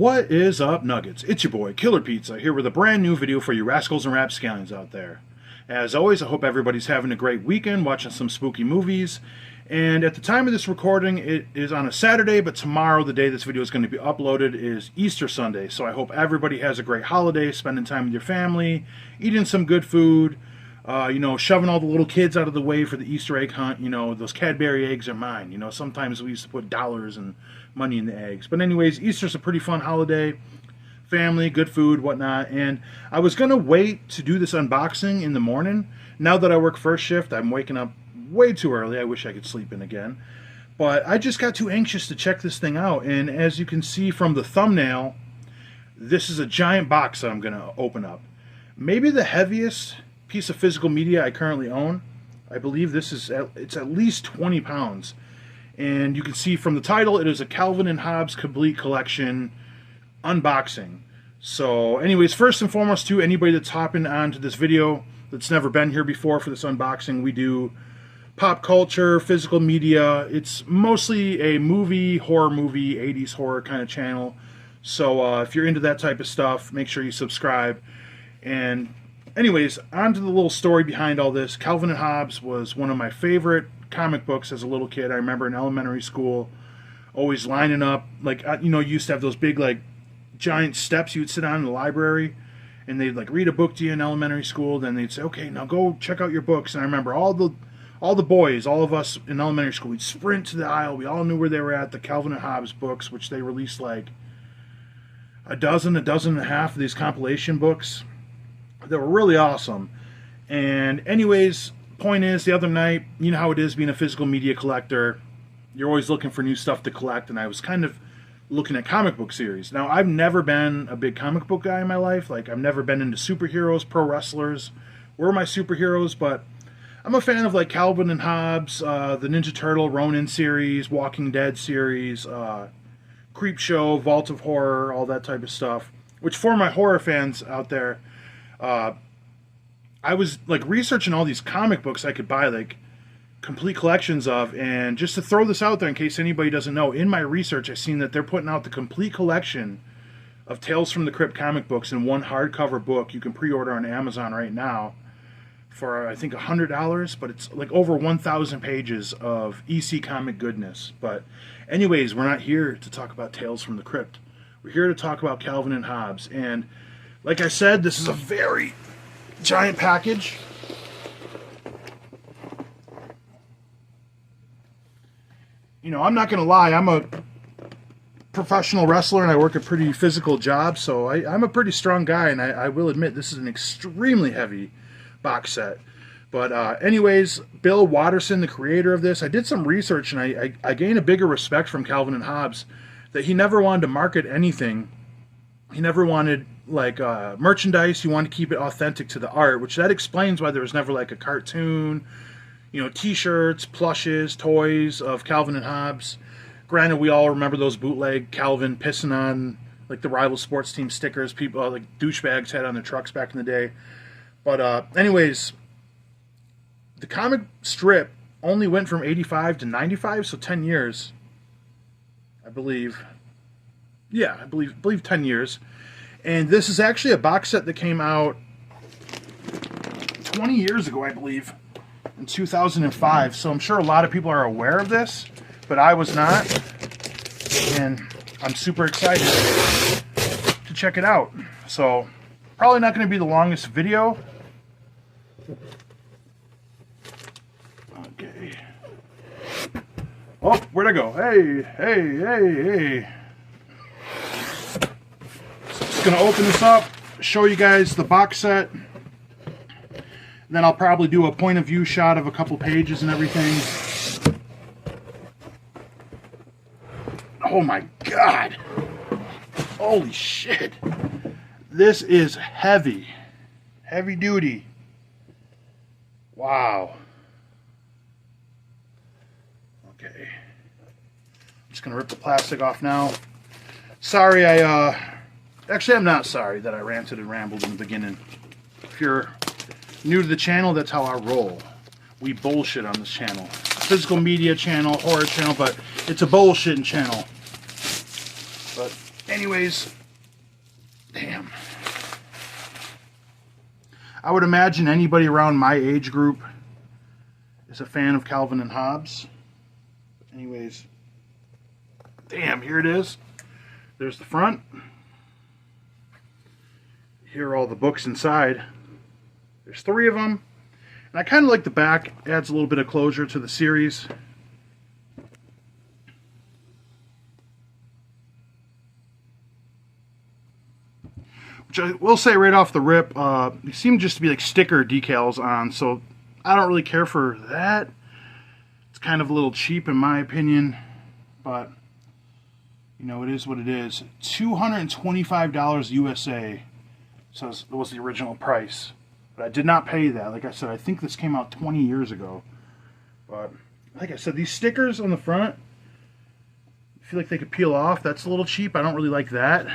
What is up, Nuggets? It's your boy, Killer Pizza, here with a brand new video for you rascals and rapscallions out there. As always, I hope everybody's having a great weekend, watching some spooky movies. And at the time of this recording, it is on a Saturday, but tomorrow, the day this video is going to be uploaded, is Easter Sunday. So I hope everybody has a great holiday, spending time with your family, eating some good food, shoving all the little kids out of the way for the Easter egg hunt. You know, those Cadbury eggs are mine. You know, sometimes we used to put dollars and money in the eggs. But anyways, Easter's a pretty fun holiday. Family, good food, whatnot. And I was going to wait to do this unboxing in the morning. Now that I work first shift, I'm waking up way too early. I wish I could sleep in again. But I just got too anxious to check this thing out. And as you can see from the thumbnail, this is a giant box that I'm going to open up. Maybe the heaviest piece of physical media I currently own. I believe this is it's at least 20 pounds. And you can see from the title, it is a Calvin and Hobbes Complete Collection unboxing. So anyways, first and foremost, to anybody that's hopping onto this video that's never been here before for this unboxing, we do pop culture, physical media. It's mostly a horror movie, 80s horror kind of channel. So if you're into that type of stuff, make sure you subscribe. And anyways, on to the little story behind all this. Calvin and Hobbes was one of my favorite comic books as a little kid. I remember in elementary school always lining up, like, you used to have those big, like, giant steps you'd sit on in the library, and they'd, like, read a book to you in elementary school. Then they'd say, okay, now go check out your books. And I remember all the boys, all of us in elementary school, we'd sprint to the aisle. We all knew where they were at, the Calvin and Hobbes books, which they released like a dozen and a half of these compilation books. They were really awesome. And anyways, point is, the other night, you know how it is being a physical media collector. You're always looking for new stuff to collect, and I was kind of looking at comic book series. Now, I've never been a big comic book guy in my life. Like, I've never been into superheroes. Pro wrestlers were my superheroes, but I'm a fan of, like, Calvin and Hobbes, the Ninja Turtle, Ronin series, Walking Dead series, Creep Show, Vault of Horror, all that type of stuff. Which, for my horror fans out there, I was, like, researching all these comic books I could buy, like, complete collections of. And just to throw this out there in case anybody doesn't know, in my research, I've seen that they're putting out the complete collection of Tales from the Crypt comic books in one hardcover book. You can pre-order on Amazon right now for, I think, $100, but it's like over 1,000 pages of EC comic goodness. But anyways, we're not here to talk about Tales from the Crypt. We're here to talk about Calvin and Hobbes. And like I said, this is a very giant package. You know, I'm not going to lie, I'm a professional wrestler and I work a pretty physical job, so I'm a pretty strong guy, and I will admit this is an extremely heavy box set. But anyways, Bill Watterson, the creator of this, I did some research, and I gained a bigger respect from Calvin and Hobbes that he never wanted to market anything. He never wanted, like, merchandise. He wanted to keep it authentic to the art, which that explains why there was never, like, a cartoon, t-shirts, plushes, toys of Calvin and Hobbes. Granted, we all remember those bootleg Calvin pissing on, like, the rival sports team stickers people, like, douchebags had on their trucks back in the day. But anyways, the comic strip only went from 85 to 95, so 10 years, I believe. Yeah, I believe 10 years. And this is actually a box set that came out 20 years ago, I believe, in 2005. So I'm sure a lot of people are aware of this, but I was not. And I'm super excited to check it out. So probably not going to be the longest video. Okay. Oh, where'd I go? Hey. Going to open this up, show you guys the box set, then I'll probably do a point of view shot of a couple pages and everything. Oh my god, holy shit, this is heavy duty. Wow. Okay, I'm just gonna rip the plastic off now. Sorry, actually, I'm not sorry that I ranted and rambled in the beginning. If you're new to the channel, that's how I roll. We bullshit on this channel. Physical media channel, horror channel, but it's a bullshitting channel. But anyways, damn. I would imagine anybody around my age group is a fan of Calvin and Hobbes. Anyways, damn, here it is. There's the front. Here are all the books inside. There's 3 of them. And I kind of like the back. Adds a little bit of closure to the series. Which I will say right off the rip, they seem just to be like sticker decals on, so I don't really care for that. It's kind of a little cheap in my opinion, but you know, it is what it is. $225 USA, so it was the original price. But I did not pay that. Like I said, I think this came out 20 years ago. But like I said, these stickers on the front, I feel like they could peel off. That's a little cheap. I don't really like that.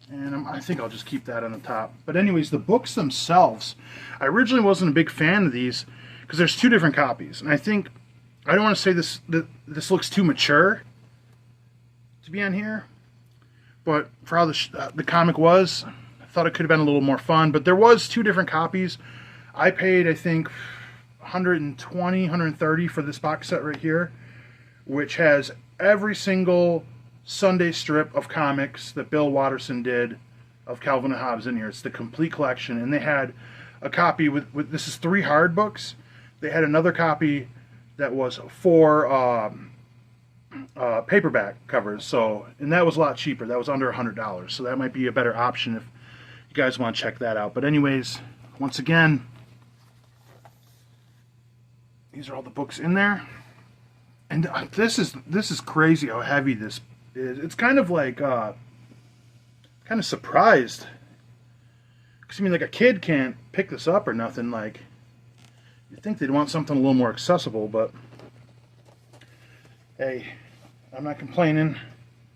And I think I'll just keep that on the top. But anyways, the books themselves, I originally wasn't a big fan of these because there's 2 different copies. And I think, I don't want to say this looks too mature to be on here. But for how the comic was, I thought it could have been a little more fun. But there was 2 different copies. I paid, I think, $120, $130 for this box set right here, which has every single Sunday strip of comics that Bill Watterson did of Calvin and Hobbes in here. It's the complete collection, and they had a copy with this is 3 hard books. They had another copy that was 4 paperback covers. So, and that was a lot cheaper. That was under $100. So that might be a better option if you guys want to check that out. But anyways, once again, these are all the books in there, and this is crazy how heavy this. It's kind of like, kind of surprised. Because, I mean, like, a kid can't pick this up or nothing. Like, you'd think they'd want something a little more accessible, but, hey, I'm not complaining,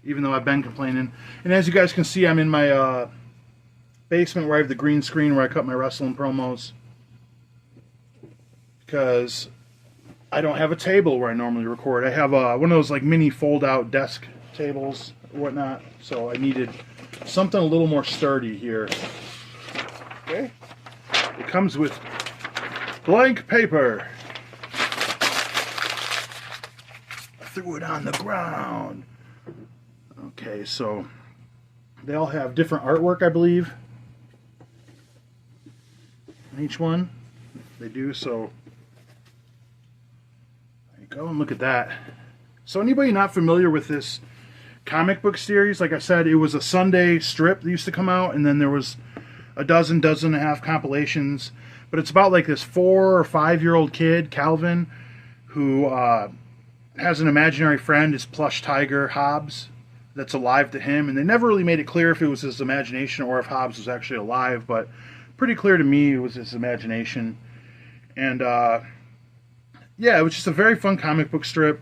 even though I've been complaining. And as you guys can see, I'm in my basement where I have the green screen where I cut my wrestling promos. Because I don't have a table where I normally record. I have one of those, like, mini fold-out desk tables or whatnot, so I needed something a little more sturdy here. Okay, it comes with blank paper. I threw it on the ground. Okay, so they all have different artwork, I believe, in each one. They do, so there you go, and look at that. So anybody not familiar with this comic book series, like I said, it was a Sunday strip that used to come out, and then there was a dozen and a half compilations. But it's about like this 4 or 5 year old kid, Calvin, who has an imaginary friend, his plush tiger, Hobbes, that's alive to him. And they never really made it clear if it was his imagination or if Hobbes was actually alive, but pretty clear to me it was his imagination. And yeah, it was just a very fun comic book strip.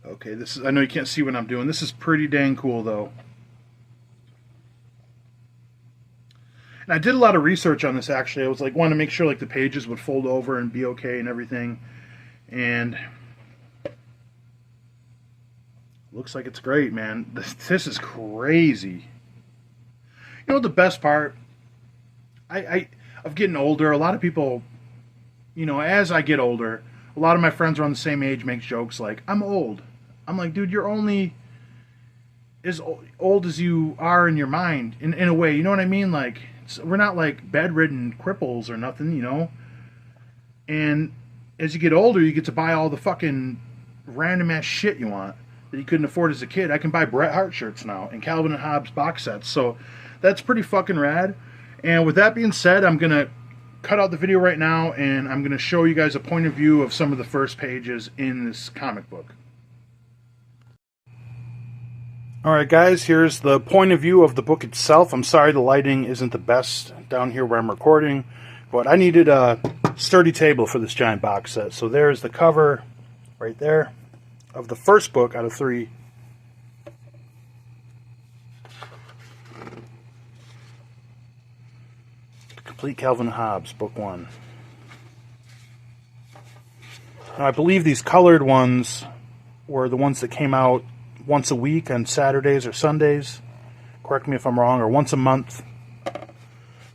Okay, this is, I know you can't see what I'm doing. This is pretty dang cool, though. And I did a lot of research on this, actually. I was like, wanting to make sure like the pages would fold over and be okay and everything. And looks like it's great, man. This is crazy. You know the best part? Of getting older, a lot of people, you know, as I get older, a lot of my friends around the same age make jokes like, I'm old. I'm like, dude, you're only as old as you are in your mind, in a way, you know what I mean? Like, we're not like bedridden cripples or nothing, you know? And as you get older, you get to buy all the fucking random ass shit you want that you couldn't afford as a kid. I can buy Bret Hart shirts now and Calvin and Hobbes box sets, so that's pretty fucking rad. And with that being said, I'm gonna cut out the video right now and I'm gonna show you guys a point of view of some of the first pages in this comic book. Alright guys, here's the point of view of the book itself. I'm sorry the lighting isn't the best down here where I'm recording, but I needed a sturdy table for this giant box set. So there's the cover right there of the first book out of 3. Complete Calvin and Hobbes, book 1. I believe these colored ones were the ones that came out once a week on Saturdays or Sundays. Correct me if I'm wrong, or once a month.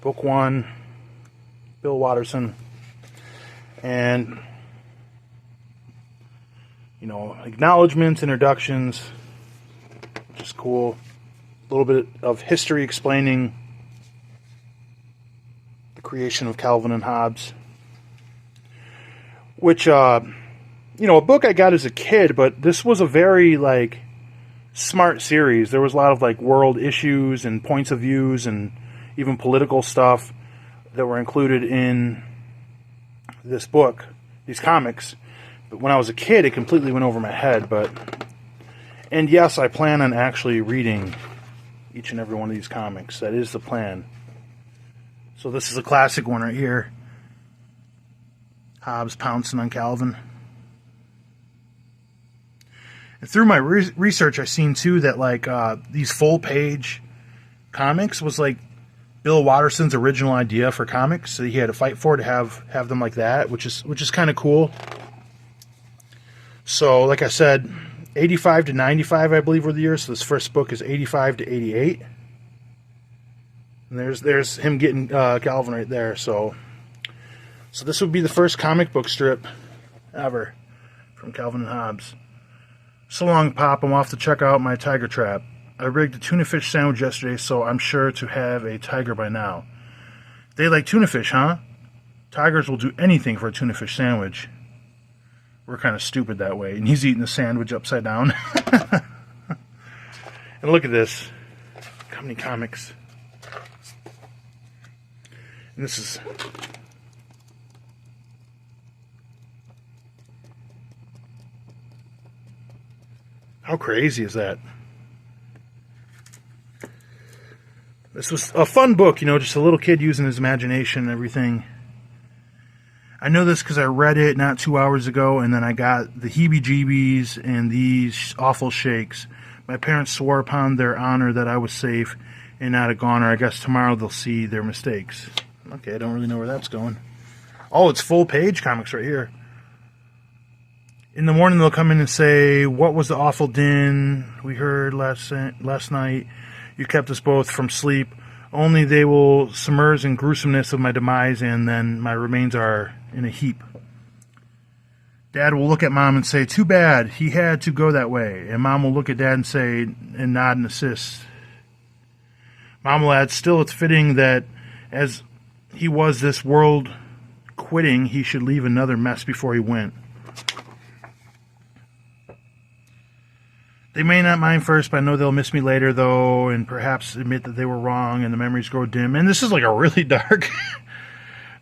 Book 1, Bill Watterson. And, you know, acknowledgments, introductions, which is cool. A little bit of history explaining the creation of Calvin and Hobbes. Which, you know, a book I got as a kid, but this was a very, like, smart series. There was a lot of, like, world issues and points of views and even political stuff that were included in this book, these comics. But when I was a kid, it completely went over my head. And yes, I plan on actually reading each and every one of these comics. That is the plan. So this is a classic one right here. Hobbes pouncing on Calvin. And through my research, I've seen too that like these full-page comics was like Bill Watterson's original idea for comics. So he had to fight for it to have them like that, which is kind of cool. So, like I said, 85 to 95, I believe, were the years. So this first book is 85 to 88. And there's him getting Calvin right there. So this would be the first comic book strip ever from Calvin and Hobbes. So long, Pop. I'm off to check out my tiger trap. I rigged a tuna fish sandwich yesterday, so I'm sure to have a tiger by now. They like tuna fish, huh? Tigers will do anything for a tuna fish sandwich. We're kind of stupid that way. And he's eating the sandwich upside down. And look at this. Company Comics. And this is... How crazy is that? This was a fun book, you know, just a little kid using his imagination and everything. I know this because I read it not 2 hours ago, and then I got the heebie-jeebies and these awful shakes. My parents swore upon their honor that I was safe and not a goner. I guess tomorrow they'll see their mistakes. Okay, I don't really know where that's going. Oh, it's full-page comics right here. In the morning they'll come in and say, "What was the awful din we heard last night? You kept us both from sleep. Only they will submerge in gruesomeness of my demise, and then my remains are in a heap." Dad will look at Mom and say, "Too bad, he had to go that way." And Mom will look at Dad and say, and nod and assist. Mom will add, "Still, it's fitting that as he was this world quitting, he should leave another mess before he went." They may not mind first, but I know they'll miss me later, though, and perhaps admit that they were wrong, and the memories grow dim. And this is like a really dark,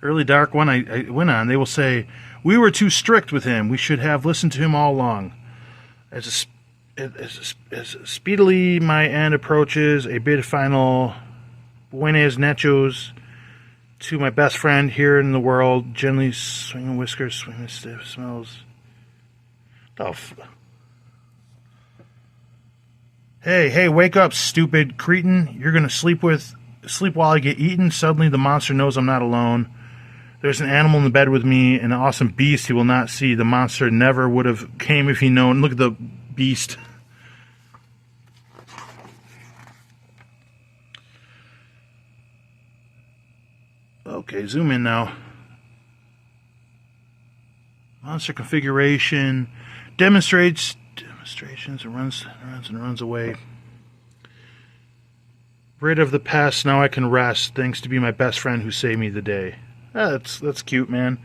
really dark one I went on. They will say, "We were too strict with him. We should have listened to him all along." As speedily my end approaches, a bid final buenas noches to my best friend here in the world. Gently swinging whiskers, swinging stiff smells. Oh, Hey, wake up, stupid cretin. You're going to sleep while I get eaten. Suddenly the monster knows I'm not alone. There's an animal in the bed with me, an awesome beast he will not see. The monster never would have came if he known. Look at the beast. Okay, zoom in now. Monster configuration. Demonstrations and runs away. Rid of the pest, now I can rest, thanks to be my best friend who saved me the day. That's cute, man.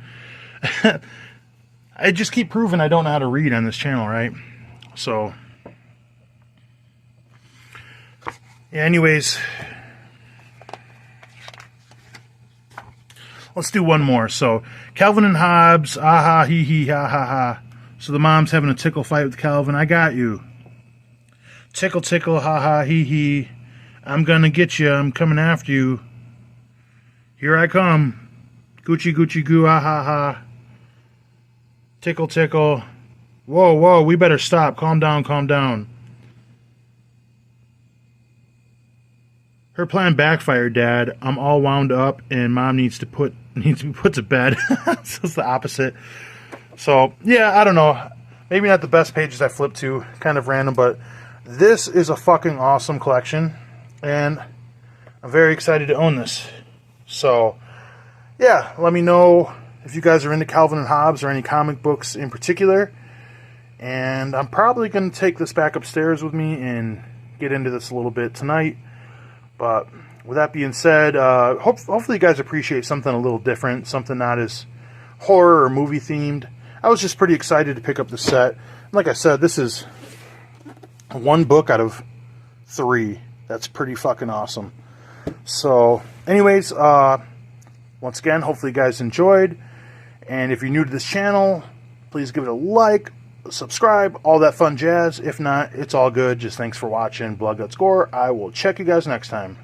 I just keep proving I don't know how to read on this channel, right? So, yeah, anyways, let's do one more. So, Calvin and Hobbes, aha, hee hee, ha ha ha. So the mom's having a tickle fight with Calvin. I got you. Tickle, tickle, ha ha, hee hee. I'm gonna get you. I'm coming after you. Here I come. Gucci, Gucci, goo, ah ha ha. Tickle, tickle. Whoa, whoa, we better stop. Calm down, calm down. Her plan backfired, Dad. I'm all wound up, and Mom needs to be put to bed. So it's the opposite. So, yeah, I don't know. Maybe not the best pages I flipped to, kind of random, but this is a fucking awesome collection, and I'm very excited to own this. So, yeah, let me know if you guys are into Calvin and Hobbes or any comic books in particular. And I'm probably going to take this back upstairs with me and get into this a little bit tonight. But with that being said, hopefully you guys appreciate something a little different, something not as horror or movie themed. I was just pretty excited to pick up the set. Like I said, this is one book out of 3. That's pretty fucking awesome. So, anyways, once again, hopefully you guys enjoyed. And if you're new to this channel, please give it a like, subscribe, all that fun jazz. If not, it's all good. Just thanks for watching Blood Guts Gore. I will check you guys next time.